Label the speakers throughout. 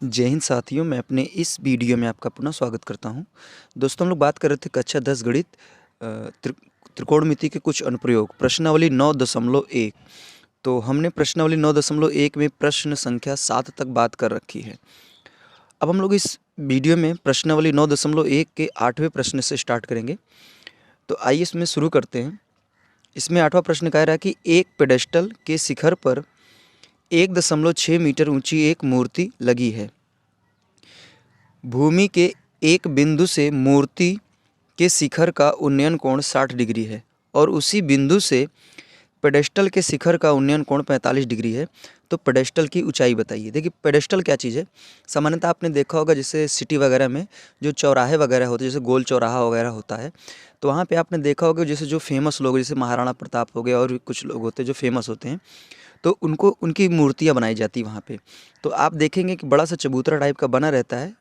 Speaker 1: जय हिंद साथियों, मैं अपने इस वीडियो में आपका पुनः स्वागत करता हूं। दोस्तों, हम लोग बात कर रहे थे कक्षा 10 गणित त्रिकोणमिति के कुछ अनुप्रयोग प्रश्नावली 9.1। तो हमने प्रश्नावली 9.1 में प्रश्न संख्या 7 तक बात कर रखी है। अब हम लोग इस वीडियो में प्रश्नावली 9.1 के 8वें प्रश्न से स्टार्ट करेंगे। तो आइए इसमें शुरू करते हैं। इसमें 8वां प्रश्न कह रहा है कि एक पेडेस्टल के शिखर पर 1.6 मीटर ऊंची एक मूर्ति लगी है। भूमि के एक बिंदु से मूर्ति के शिखर का उन्नयन कोण 60 डिग्री है और उसी बिंदु से पेडेस्टल के शिखर का उन्नयन कोण 45 डिग्री है। तो पेडेस्टल की ऊंचाई बताइए। देखिए, पेडेस्टल क्या चीज़ है। सामान्यतः आपने देखा होगा जैसे सिटी वगैरह में जो चौराहे वगैरह होते हैं, जैसे गोल चौराहा वगैरह होता है, तो वहाँ पे आपने देखा होगा जैसे जो फेमस लोग, जैसे महाराणा प्रताप हो गए और भी कुछ लोग होते हैं जो फेमस होते हैं, तो उनको उनकी मूर्तियाँ बनाई जाती है वहाँ पे। तो आप देखेंगे कि बड़ा सा चबूतरा टाइप का बना रहता है,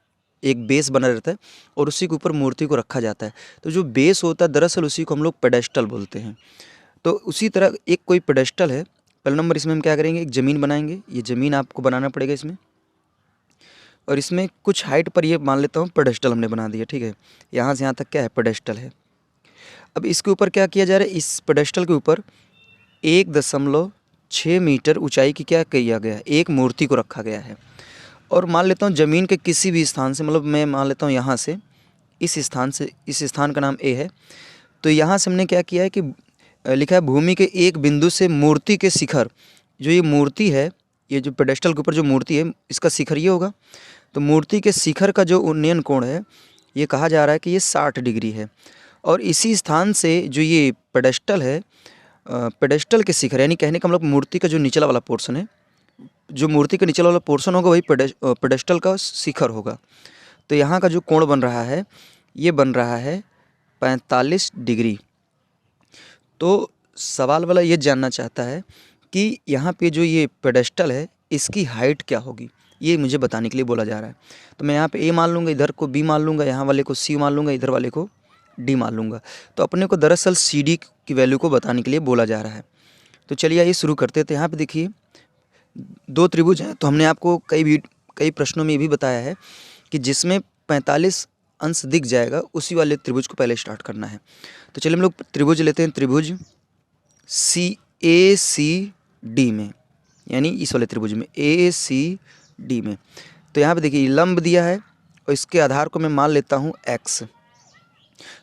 Speaker 1: एक बेस बना रहता है और उसी के ऊपर मूर्ति को रखा जाता है। तो जो बेस होता है दरअसल उसी को हम लोग पेडेस्टल बोलते हैं। तो उसी तरह एक कोई पेडेस्टल है। पहला नंबर इसमें हम क्या करेंगे, एक ज़मीन बनाएंगे। ये ज़मीन आपको बनाना पड़ेगा इसमें, और इसमें कुछ हाइट पर ये मान लेता हूँ पेडेस्टल हमने बना दिया। ठीक है, यहाँ से यहाँ तक क्या है, पेडेस्टल है। अब इसके ऊपर क्या किया जा रहा है, इस पेडेस्टल के ऊपर 1.6 मीटर ऊंचाई की क्या किया गया है, एक मूर्ति को रखा गया है। और मान लेता हूँ ज़मीन के किसी भी स्थान से, मतलब मैं मान लेता हूँ यहाँ से, इस स्थान का नाम ए है। तो यहाँ से हमने क्या किया है कि लिखा है भूमि के एक बिंदु से मूर्ति के शिखर, जो ये मूर्ति है, ये जो पेडेस्टल के ऊपर जो मूर्ति है, इसका शिखर ये होगा। तो मूर्ति के शिखर का जो उन्नयन कोण है, ये कहा जा रहा है कि ये 60 डिग्री है। और इसी स्थान से जो ये पेडेस्टल है, पेडेस्टल के शिखर, यानी कहने का मतलब मूर्ति का जो निचला वाला पोर्शन है, जो मूर्ति का निचला वाला पोर्शन होगा वही पेडेस्टल का शिखर होगा। तो यहाँ का जो कोण बन रहा है, ये बन रहा है 45 डिग्री। तो सवाल वाला ये जानना चाहता है कि यहाँ पे जो ये पेडेस्टल है, इसकी हाइट क्या होगी, ये मुझे बताने के लिए बोला जा रहा है। तो मैं यहाँ पे ए मान लूँगा, इधर को बी मान लूँगा, यहाँ वाले को सी मान लूँगा, इधर वाले को डी मान लूँगा। तो अपने को दरअसल सी डी की वैल्यू को बताने के लिए बोला जा रहा है। तो चलिए आइए शुरू करते हैं। तो यहाँ पे देखिए दो त्रिभुज हैं। तो हमने आपको कई प्रश्नों में ये भी बताया है कि जिसमें 45 अंश दिख जाएगा उसी वाले त्रिभुज को पहले स्टार्ट करना है। तो चलिए हम लोग त्रिभुज लेते हैं, त्रिभुज ACD में, यानी इस वाले त्रिभुज में ACD में। तो यहाँ पे देखिए लंब दिया है और इसके आधार को मैं मान लेता हूँ x।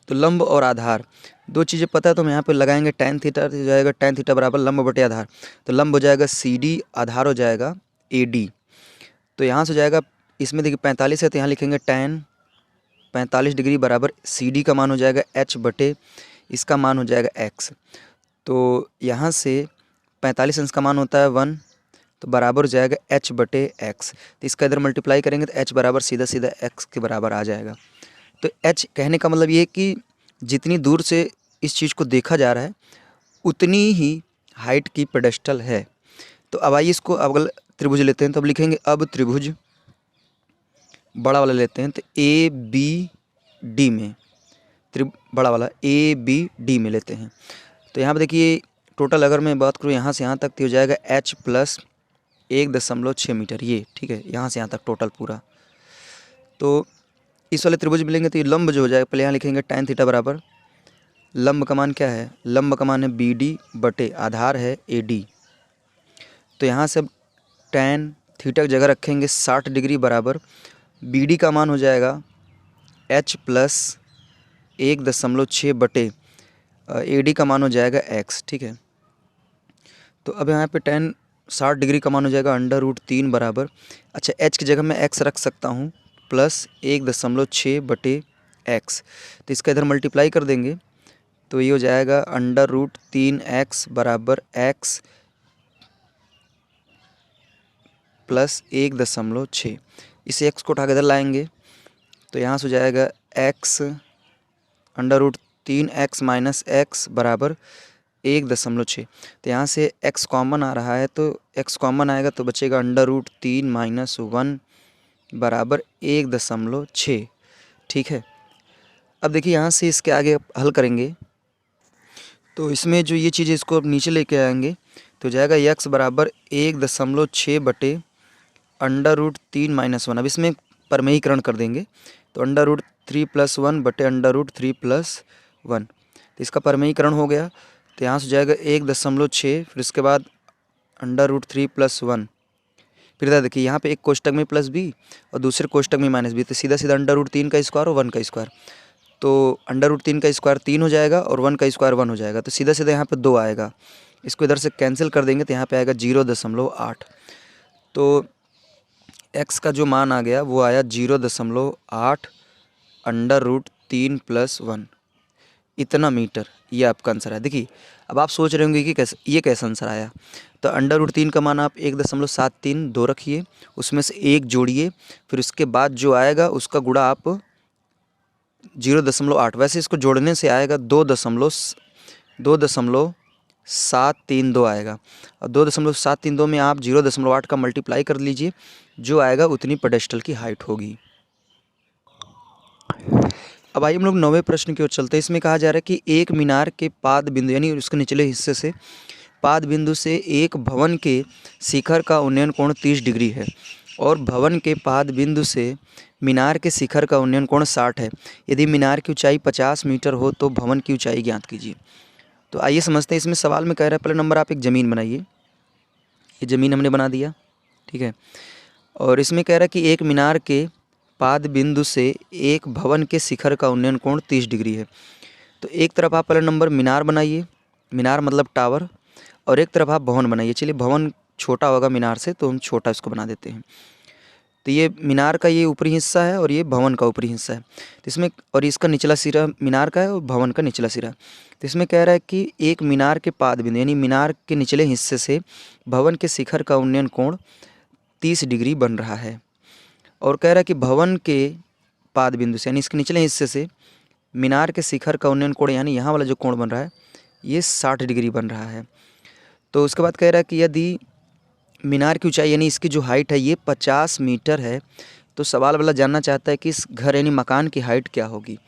Speaker 1: तो लंब और आधार दो चीज़ें पता है, तो हम यहाँ पे लगाएंगे tan थीटा हो जाएगा, tan थीटा बराबर लंब बटे आधार। तो लंब हो जाएगा CD, आधार हो जाएगा AD। तो यहाँ से हो जाएगा, इसमें देखिए 45 है तो यहाँ लिखेंगे tan 45 डिग्री बराबर CD का मान हो जाएगा h बटे इसका मान हो जाएगा x। तो यहाँ से 45 अंश का मान होता है 1, तो बराबर हो जाएगा h बटे x। तो इसका इधर मल्टीप्लाई करेंगे तो h बराबर सीधा सीधा x के बराबर आ जाएगा। तो h कहने का मतलब ये है कि जितनी दूर से इस चीज़ को देखा जा रहा है उतनी ही हाइट की पेडेस्टल है। तो अब आइए इसको अगला त्रिभुज लेते हैं। तो अब लिखेंगे, अब त्रिभुज बड़ा वाला लेते हैं। तो ABD में, बड़ा वाला ABD में लेते हैं। तो यहाँ पर देखिए टोटल अगर मैं बात करूँ यहाँ से यहाँ तक तो हो जाएगा h प्लस 1.6 मीटर, ये ठीक है, यहाँ से यहाँ तक टोटल पूरा। तो इस वाले त्रिभुज में लेंगे तो ये लंब जो हो जाएगा, पहले यहाँ लिखेंगे tan थीटा बराबर लंब का मान क्या है, लंब का मान है BD बटे आधार है AD। तो यहाँ से अब tan थीटा की जगह रखेंगे 60 डिग्री बराबर BD का मान हो जाएगा h प्लस 1.6 बटे AD का मान हो जाएगा x। ठीक है, तो अब यहाँ पे tan 60 डिग्री का मान हो जाएगा √3 बराबर, अच्छा h की जगह मैं x रख सकता हूँ, प्लस 1.6 बटे x। तो इसका इधर मल्टीप्लाई कर देंगे तो ये हो जाएगा √3x बराबर x प्लस 1.6। इसे x को उठा के इधर लाएंगे तो यहाँ से हो जाएगा x √3x माइनस x बराबर 1.6। तो यहाँ से x कॉमन आ रहा है, तो x कॉमन आएगा तो बचेगा √3 माइनस 1 बराबर 1.6। ठीक है, अब देखिए यहाँ से इसके आगे हल करेंगे तो इसमें जो ये चीज़ इसको अब नीचे लेके आएंगे तो जाएगा x बराबर 1.6 बटे √3 - 1। अब इसमें परमेयीकरण कर देंगे तो √3 + 1 बटे √3 + 1। तो इसका परमेयीकरण हो गया तो यहाँ से जाएगा 1.6, फिर इसके बाद √3 + 1। फिर इधर देखिए यहाँ पे एक कोष्टक में +b और दूसरे कोष्टक में -b, तो सीधा सीधा √3 का स्क्वायर और 1 का स्क्वायर। तो √3 का स्क्वायर 3 हो जाएगा और 1 का स्क्वायर 1 हो जाएगा, तो सीधा सीधा यहाँ पे 2 आएगा। इसको इधर से कैंसिल कर देंगे तो यहाँ पे आएगा 0.8। तो x का जो मान आ गया वो आया 0.8 √3 + 1 इतना मीटर। ये आपका आंसर है। देखिए अब आप सोच रहे होंगे कि कैसे आंसर आया। तो √3 का मान आप 1.732 रखिए, उसमें से 1 जोड़िए, फिर उसके बाद जो आएगा उसका गुणा आप 0.8। वैसे इसको जोड़ने से आएगा 2.732 आएगा, और 2.732 में आप 0.8 का मल्टीप्लाई कर लीजिए, जो आएगा उतनी पेडेस्टल की हाइट होगी। अब आइए हम लोग 9वें प्रश्न की ओर चलते हैं। इसमें कहा जा रहा है कि एक मीनार के पाद बिंदु यानी उसके निचले हिस्से से पाद बिंदु से एक भवन के शिखर का उन्नयन कोण 30 डिग्री है और भवन के पाद बिंदु से मीनार के शिखर का उन्नयन कोण 60 है। यदि मीनार की ऊंचाई 50 मीटर हो तो भवन की ऊंचाई ज्ञात कीजिए। तो आइए समझते हैं। इसमें सवाल में कह रहा है पहले नंबर आप एक ज़मीन बनाइए। ये ज़मीन हमने बना दिया, ठीक है। और इसमें कह रहा है कि एक मीनार के पाद बिंदु से एक भवन के शिखर का उन्नयन कोण 30 डिग्री है। तो एक तरफ आप पहले नंबर मीनार बनाइए, मीनार मतलब टावर, और एक तरफ आप भवन बनाइए। चलिए भवन छोटा होगा मीनार से तो हम छोटा इसको बना देते हैं। तो ये मीनार का ये ऊपरी हिस्सा है और ये भवन का ऊपरी हिस्सा है। तो इसमें और इसका निचला सिरा मीनार का है और भवन का निचला सिरा। तो इसमें कह रहा है कि एक मीनार के पाद बिंदु यानी मीनार के निचले हिस्से से भवन के शिखर का उन्नयन कोण 30 डिग्री बन रहा है। और कह रहा है कि भवन के पाद बिंदु से यानी इसके निचले हिस्से से मीनार के शिखर का उन्नयन कोण यानी यहाँ वाला जो कोण बन रहा है ये 60 डिग्री बन रहा है। तो उसके बाद कह रहा है कि यदि मीनार की ऊंचाई यानी इसकी जो हाइट है ये 50 मीटर है, तो सवाल वाला जानना चाहता है कि इस घर यानी मकान की हाइट क्या होगी।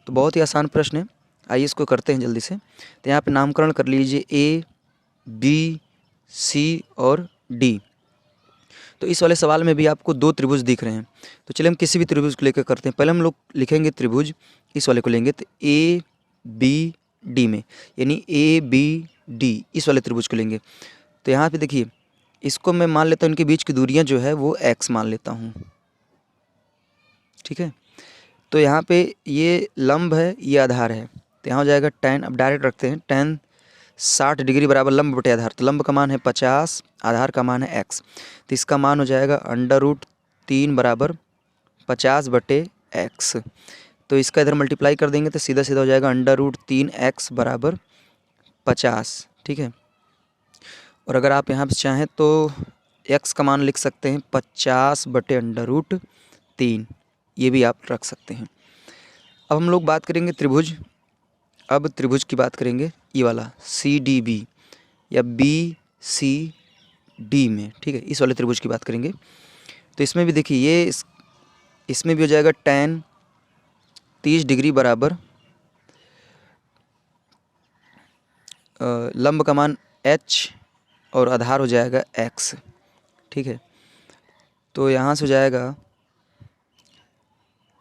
Speaker 1: तो बहुत ही आसान प्रश्न है, आइए इसको करते हैं जल्दी से। तो यहाँ पे नामकरण कर लीजिए A, B, C और D। तो इस वाले सवाल में भी आपको 2 त्रिभुज दिख रहे हैं। तो चलिए हम किसी भी त्रिभुज को लेकर करते हैं। पहले हम लोग लिखेंगे त्रिभुज, इस वाले को लेंगे तो A, B, D में, यानी A, B, D इस वाले त्रिभुज को लेंगे। तो यहाँ पे देखिए इसको मैं मान लेता हूँ, इनके बीच की दूरियाँ जो है वो x मान लेता हूँ, ठीक है। तो यहाँ पे ये लंब है, ये आधार है, तो यहाँ हो जाएगा tan। अब डायरेक्ट रखते हैं, tan 60 डिग्री बराबर लंब बटे आधार। तो लंब का मान है 50, आधार का मान है x, तो इसका मान हो जाएगा √3 बराबर 50 बटे x। तो इसका इधर मल्टीप्लाई कर देंगे तो सीधा सीधा हो जाएगा √3x बराबर 50, ठीक है। और अगर आप यहाँ पे चाहें तो x का मान लिख सकते हैं 50 बटे √3, ये भी आप रख सकते हैं। अब हम लोग बात करेंगे त्रिभुज। अब त्रिभुज की बात करेंगे ये वाला CDB या BCD में, ठीक है, इस वाले त्रिभुज की बात करेंगे। तो इसमें भी देखिए ये इसमें भी हो जाएगा tan 30 डिग्री बराबर लंब का मान h और आधार हो जाएगा x, ठीक है। तो यहाँ से हो जाएगा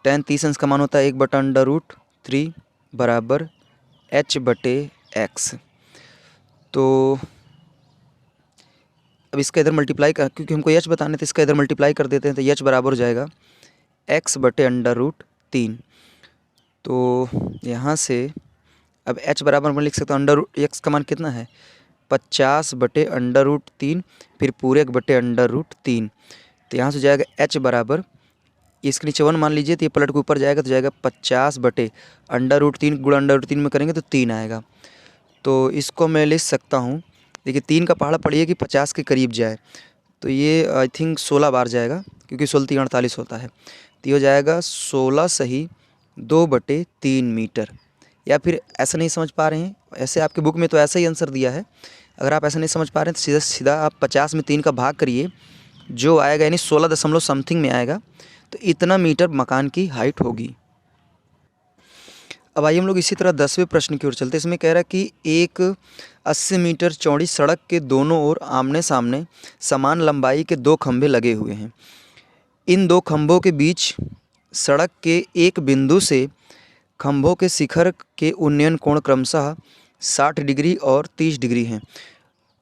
Speaker 1: tan 30 अंश का मान होता है 1 बटा √3 बराबर h बटे x। तो अब इसका इधर मल्टीप्लाई कर, क्योंकि हमको h बताने थे, इसका इधर मल्टीप्लाई कर देते हैं तो h बराबर हो जाएगा x बटे √3। तो यहाँ से अब h बराबर मैं लिख सकता हूँ x का मान कितना है 50 बटे √3 फिर पूरे 1 बटे √3। तो यहाँ से जाएगा h बराबर, इसके नीचे 1 मान लीजिए तो ये पलट के ऊपर जाएगा तो जाएगा 50 बटे √3 गुणा √3 में करेंगे तो 3 आएगा। तो इसको मैं लिख सकता हूँ, देखिए 3 का पहाड़ा पड़िए कि 50 के करीब जाए, तो ये आई थिंक 16 बार जाएगा क्योंकि 16 3 48 होता है। तो ये हो जाएगा 16 सही 2/3 मीटर। या फिर ऐसा नहीं समझ पा रहे हैं, ऐसे आपके बुक में तो ऐसा ही आंसर दिया है। अगर आप ऐसा नहीं समझ पा रहे हैं तो सीधा सीधा आप 50 में 3 का भाग करिए, जो आएगा यानी 16 दशमलव समथिंग में आएगा, तो इतना मीटर मकान की हाइट होगी। अब आइए हम लोग इसी तरह 10वें प्रश्न की ओर चलते हैं। इसमें कह रहा है कि एक 80 मीटर चौड़ी सड़क के दोनों ओर आमने सामने समान लंबाई के 2 खंभे लगे हुए हैं। इन 2 खंभों के बीच सड़क के एक बिंदु से खंभों के शिखर के उन्नयन कोण क्रमशः 60 डिग्री और 30 डिग्री हैं।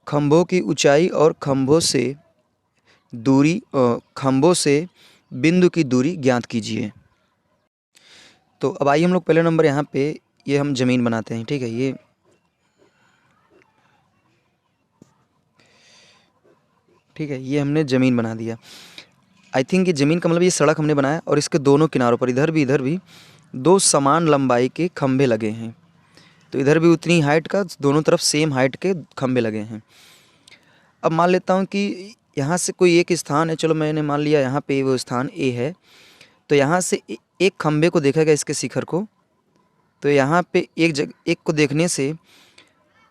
Speaker 1: खंभों की ऊंचाई और खंभों से बिंदु की दूरी ज्ञात कीजिए। तो अब आइए हम लोग पहले नंबर यहाँ पे ये हम ज़मीन बनाते हैं। ठीक है, ये हमने ज़मीन बना दिया। आई थिंक ये ज़मीन का मतलब ये सड़क हमने बनाया और इसके दोनों किनारों पर इधर भी 2 समान लंबाई के खंभे लगे हैं। तो इधर भी उतनी हाइट का, दोनों तरफ सेम हाइट के खंभे लगे हैं। अब मान लेता हूँ कि यहाँ से कोई एक स्थान है, चलो मैंने मान लिया यहाँ पे वो स्थान ए है। तो यहाँ से एक खंभे को देखा गया, इसके शिखर को, तो यहाँ पे एक को देखने से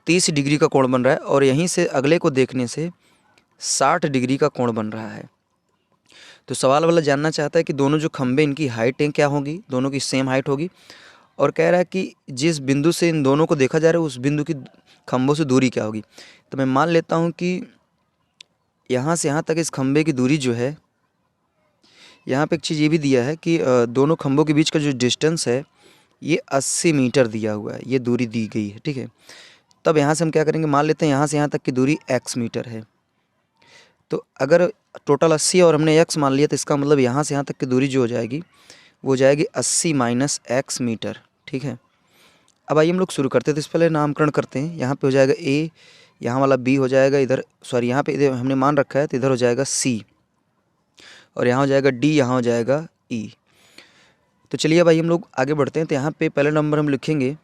Speaker 1: 30 डिग्री का कोण बन रहा है और यहीं से अगले को देखने से 60 डिग्री का कोण बन रहा है। तो सवाल वाला जानना चाहता है कि दोनों जो खंभे इनकी हाइटें क्या होगी, दोनों की सेम हाइट होगी, और कह रहा है कि जिस बिंदु से इन दोनों को देखा जा रहा है उस बिंदु की खंभों से दूरी क्या होगी। तो मैं मान लेता हूँ कि यहाँ से यहाँ तक इस खंभे की दूरी जो है, यहाँ पे एक चीज़ ये भी दिया है कि दोनों खंभों के बीच का जो डिस्टेंस है ये 80 मीटर दिया हुआ है, ये दूरी दी गई है। ठीक है, तब यहाँ से हम क्या करेंगे, मान लेते हैं यहाँ से यहाँ तक की दूरी x मीटर है। तो अगर टोटल 80 और हमने x मान लिया तो इसका मतलब यहाँ से यहाँ तक की दूरी जो हो जाएगी वो हो जाएगी 80 माइनस x मीटर। ठीक है, अब आइए हम लोग शुरू करते हैं। तो इस पहले नामकरण करते हैं। यहाँ पे हो जाएगा a, यहाँ वाला b हो जाएगा, इधर सॉरी यहाँ पे इधर हमने मान रखा है तो इधर हो जाएगा c, और यहाँ हो जाएगा d, यहाँ हो जाएगा e। तो चलिए भाई हम लोग आगे बढ़ते हैं। तो यहाँ पे पहला नंबर हम लिखेंगे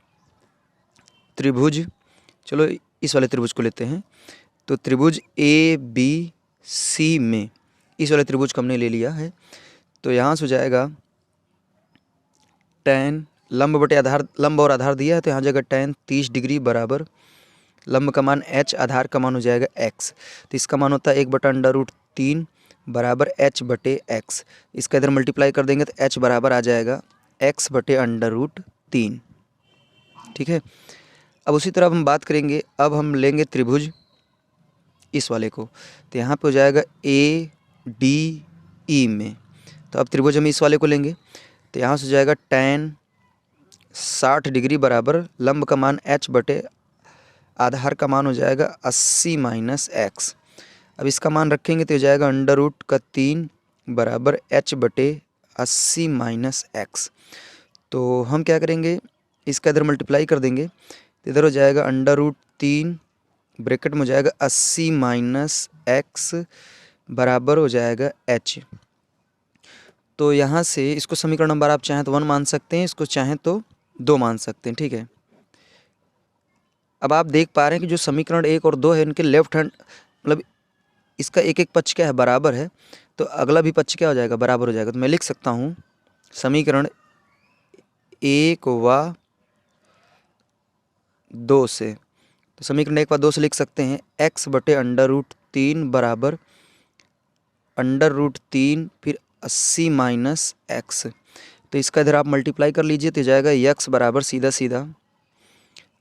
Speaker 1: त्रिभुज। चलो इस वाले त्रिभुज को लेते हैं। तो त्रिभुज ABC में इस वाले त्रिभुज को हमने ले लिया है। तो यहाँ से हो जाएगा tan लंब बटे आधार, लंब और आधार दिया है तो यहाँ जाएगा tan 30 डिग्री बराबर लंब का मान h, आधार का मान हो जाएगा x। तो इसका मान होता है 1/√3 बराबर h बटे x। इसका इधर मल्टीप्लाई कर देंगे तो h बराबर आ जाएगा x बटे √3। ठीक है, अब उसी तरह हम बात करेंगे, अब हम लेंगे त्रिभुज इस वाले को। तो यहाँ पे हो जाएगा ADE में। तो अब त्रिभुज हम इस वाले को लेंगे तो यहाँ से हो जाएगा tan 60 डिग्री बराबर लंब का मान h बटे आधार का मान हो जाएगा 80 माइनस x। अब इसका मान रखेंगे तो हो जाएगा √3 बराबर h बटे 80 माइनस x। तो हम क्या करेंगे, इसका इधर मल्टीप्लाई कर देंगे तो इधर हो जाएगा √3 ब्रैकेट में हो जाएगा 80 माइनस x बराबर हो जाएगा h। तो यहाँ से इसको समीकरण नंबर आप चाहें तो 1 मान सकते हैं, इसको चाहें तो 2 मान सकते हैं। ठीक है, अब आप देख पा रहे हैं कि जो समीकरण 1 और 2 है इनके लेफ्ट हैंड मतलब इसका एक पक्ष क्या है, बराबर है, तो अगला भी पक्ष क्या हो जाएगा, बराबर हो जाएगा। तो मैं लिख सकता हूँ समीकरण 1 व 2 से, तो समीकरण 1 व 2 से लिख सकते हैं x बटे √3 बराबर √3 फिर 80 माइनस x। तो इसका इधर आप मल्टीप्लाई कर लीजिए तो जाएगा x बराबर सीधा सीधा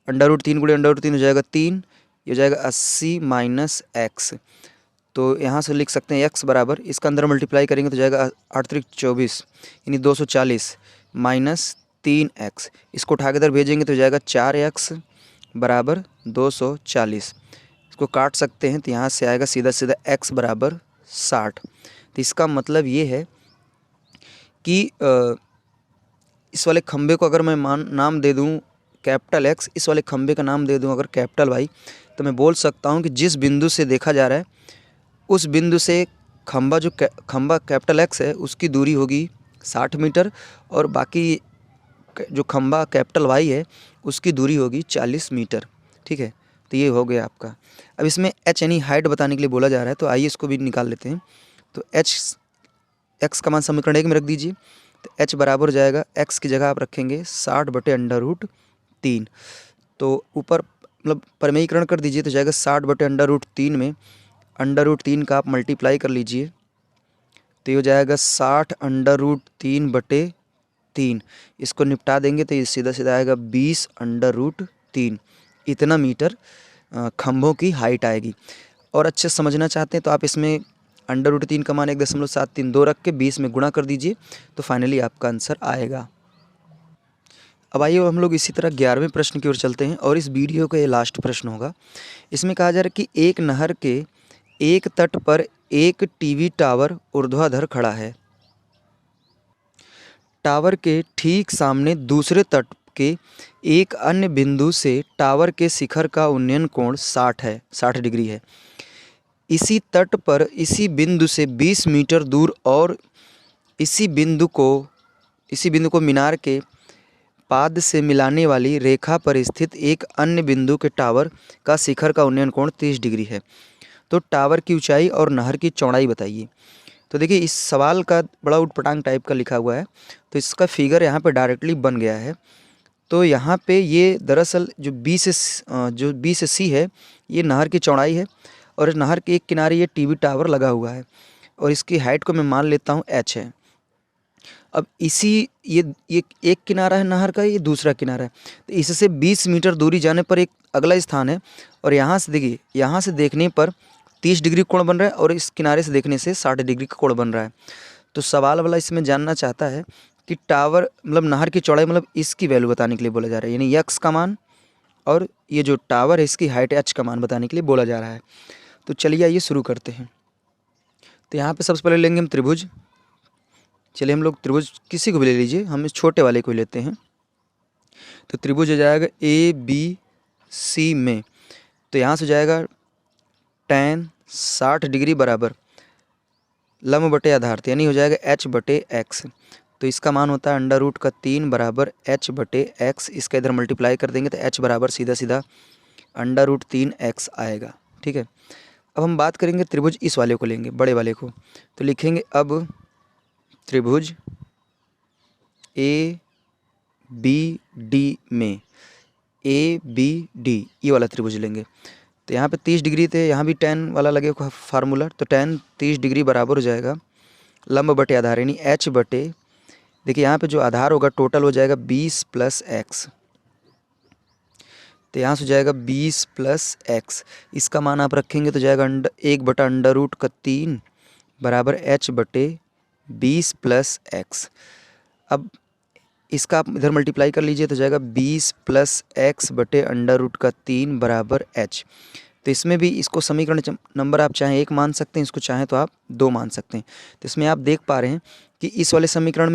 Speaker 1: √3 गुणे √3 हो जाएगा 3, ये हो जाएगा 80 माइनस x। तो यहाँ से लिख सकते हैं x बराबर, इसका अंदर मल्टीप्लाई करेंगे तो जाएगा 8 त्रिक 24 यानी 240 माइनस 3x। इसको उठा के इधर भेजेंगे तो हो जाएगा 4x बराबर 240। इसको काट सकते हैं तो यहाँ से आएगा सीधा सीधा x बराबर 60। तो इसका मतलब ये है कि इस वाले खंबे को अगर मैं नाम दे दूँ कैपिटल X, इस वाले खंबे का नाम दे दूँ अगर कैपिटल Y, तो मैं बोल सकता हूँ कि जिस बिंदु से देखा जा रहा है उस बिंदु से खंबा कैपिटल X है उसकी दूरी होगी 60 मीटर और बाकी जो खंबा कैपिटल Y है उसकी दूरी होगी 40 मीटर। ठीक है, तो ये हो गया आपका। अब इसमें h यानी हाइट बताने के लिए बोला जा रहा है, तो आइए इसको भी निकाल लेते हैं। तो x का मान समीकरण 1 में रख दीजिए तो h बराबर हो जाएगा, x की जगह आप रखेंगे 60 बटे √3। तो ऊपर मतलब परिमेयीकरण कर दीजिए तो जाएगा 60 बटे √3 में √3 का आप मल्टीप्लाई कर लीजिए तो ये हो जाएगा 60 √3 बटे 3, इसको निपटा देंगे तो ये सीधा सीधा आएगा 20√3, इतना मीटर खंभों की हाइट आएगी। और अच्छे से समझना चाहते हैं तो आप इसमें √3 का मान 1.732 रख के 20 में गुणा कर दीजिए, तो फाइनली आपका आंसर आएगा। अब आइए हम लोग इसी तरह 11वें प्रश्न की ओर चलते हैं और इस वीडियो का ये लास्ट प्रश्न होगा। इसमें कहा जा रहा है कि एक नहर के एक तट पर एक टीवी टावर ऊर्ध्वाधर खड़ा है। टावर के ठीक सामने दूसरे तट के एक अन्य बिंदु से टावर के शिखर का उन्नयन कोण 60 डिग्री है। इसी तट पर इसी बिंदु से 20 मीटर दूर और इसी बिंदु को मीनार के पाद से मिलाने वाली रेखा पर स्थित एक अन्य बिंदु के टावर का शिखर का उन्नयन कोण 30 डिग्री है। तो टावर की ऊंचाई और नहर की चौड़ाई बताइए। तो देखिए इस सवाल का बड़ा उटपटांग टाइप का लिखा हुआ है, तो इसका फिगर यहाँ पे डायरेक्टली बन गया है। तो यहाँ पे ये दरअसल जो बी से सी है, ये नहर की चौड़ाई है और इस नहर के एक किनारे ये टीवी टावर लगा हुआ है और इसकी हाइट को मैं मान लेता हूँ h है। अब ये एक किनारा है नहर का, ये दूसरा किनारा है, तो इससे 20 मीटर दूरी जाने पर एक अगला स्थान है और यहाँ से देखिए, यहाँ से देखने पर 30 डिग्री कोण बन रहा है और इस किनारे से देखने से 60 डिग्री का कोण बन रहा है। तो सवाल वाला इसमें जानना चाहता है कि टावर मतलब नहर की चौड़ाई मतलब इसकी वैल्यू बताने के लिए बोला जा रहा है, यानी x का मान, और ये जो टावर है इसकी हाइट h का मान बताने के लिए बोला जा रहा है। तो चलिए आइए शुरू करते हैं। तो यहाँ पे सबसे पहले लेंगे हम त्रिभुज। चलिए हम लोग त्रिभुज किसी को भी ले लीजिए, हम इस छोटे वाले को लेते हैं। तो त्रिभुज हो जाएगा ABC में, तो यहाँ से हो जाएगा tan 60 डिग्री बराबर लंब बटे आधार, यानी हो जाएगा h/x। तो इसका मान होता है √3 बराबर h/x। इसका इधर मल्टीप्लाई कर देंगे तो h बराबर सीधा सीधा √3x आएगा। ठीक है, अब हम बात करेंगे त्रिभुज इस वाले को लेंगे, बड़े वाले को। तो लिखेंगे अब त्रिभुज ABD में, ABD ये वाला त्रिभुज लेंगे। तो यहाँ पे 30 डिग्री थे, यहाँ भी tan वाला लगेगा फार्मूला, तो tan 30 डिग्री बराबर हो जाएगा लंब बटे आधार, यानी h बटे, देखिए यहाँ पे जो आधार होगा टोटल हो जाएगा 20 + x। तो यहाँ से हो जाएगा 20 + x, इसका मान आप रखेंगे तो जाएगा 1/√3 बराबर h बटे 20 + x। अब इसका आप इधर मल्टीप्लाई कर लीजिए तो जाएगा 20 + x बटे √3 बराबर h। तो इसमें भी इसको समीकरण नंबर आप चाहें 1 मान सकते हैं, इसको चाहें तो आप 2 मान सकते हैं। तो इसमें आप देख पा रहे हैं कि इस वाले समीकरण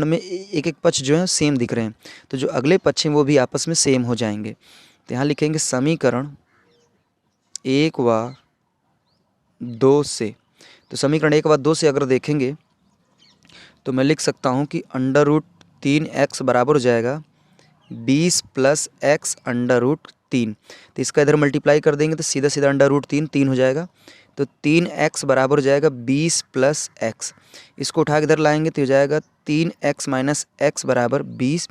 Speaker 1: में एक एक पक्ष जो है सेम दिख रहे हैं, तो जो अगले पक्ष हैं वो भी आपस में सेम हो जाएंगे। तो यहाँ लिखेंगे समीकरण 1 व 2 से। तो समीकरण 1 व 2 से अगर देखेंगे तो मैं लिख सकता हूँ कि √3x बराबर हो जाएगा 20 + x √3। तो इसका इधर मल्टीप्लाई कर देंगे तो सीधा सीधा √3 हो जाएगा। तो 3x बराबर हो जाएगा 20 + x। इसको उठा के इधर लाएंगे तो हो जाएगा 3x - x बराबर 20।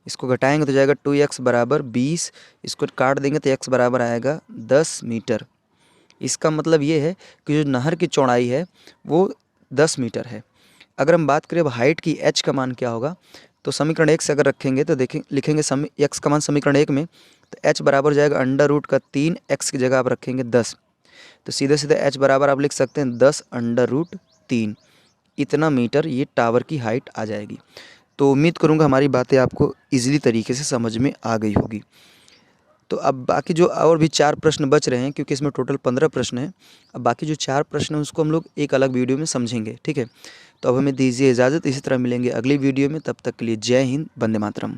Speaker 1: इसको घटाएंगे तो जाएगा 2x बराबर 20। इसको काट देंगे तो x बराबर आएगा 10 मीटर। इसका मतलब ये है कि जो नहर की चौड़ाई है वो 10 मीटर है। अगर हम बात करें अब हाइट की, h का मान क्या होगा, तो समीकरण 1 से अगर रखेंगे तो लिखेंगे x का मान समीकरण 1 में, तो h बराबर हो जाएगा √3, x की जगह आप रखेंगे 10। तो सीधे सीधे h बराबर आप लिख सकते हैं 10 √3, इतना मीटर ये टावर की हाइट आ जाएगी। तो उम्मीद करूँगा हमारी बातें आपको ईजिली तरीके से समझ में आ गई होगी। तो अब बाकी जो और भी 4 प्रश्न बच रहे हैं, क्योंकि इसमें टोटल 15 प्रश्न हैं, अब बाकी जो 4 प्रश्न हैं उसको हम लोग एक अलग वीडियो में समझेंगे। ठीक है, तो अब हमें दीजिए इजाज़त, इसी तरह मिलेंगे अगली वीडियो में। तब तक के लिए जय हिंद, वंदे मातरम।